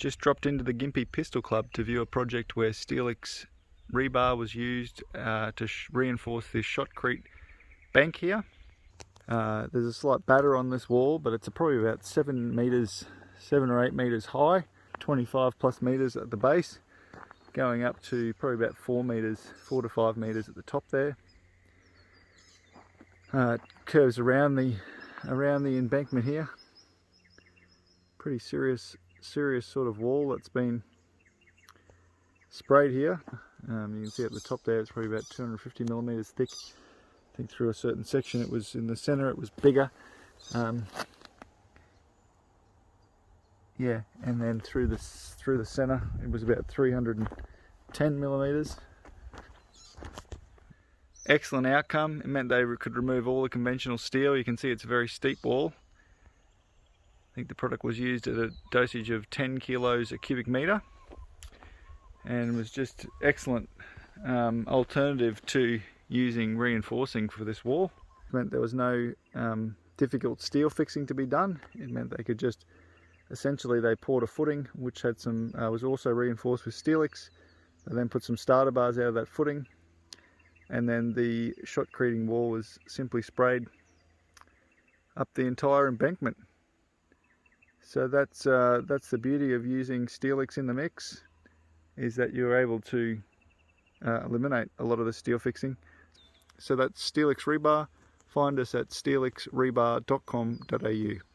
Just dropped into the Gympie Pistol Club to view a project where SteelX Rebar was used to reinforce this Shotcrete bank here. There's a slight batter on this wall, but it's probably about 7 or 8 meters high, 25 plus meters at the base, going up to probably about 4 to 5 meters at the top there. It curves around the embankment here. Pretty serious sort of wall that's been sprayed here. You can see at the top there it's probably about 250 millimeters thick. I think through a certain section it was in the center, it was bigger. Yeah, and then through the center it was about 310 millimeters. Excellent outcome. It meant they could remove all the conventional steel. You can see it's a very steep wall. I think the product was used at a dosage of 10 kilos a cubic meter, and was just excellent alternative to using reinforcing for this wall. It meant there was no difficult steel fixing to be done. It meant they could just essentially, they poured a footing which had some was also reinforced with SteelX. They then put some starter bars out of that footing, and then the shotcreting wall was simply sprayed up the entire embankment. So that's the beauty of using SteelX in the mix, is that you're able to eliminate a lot of the steel fixing. So that's SteelX Rebar. Find us at steelxrebar.com.au.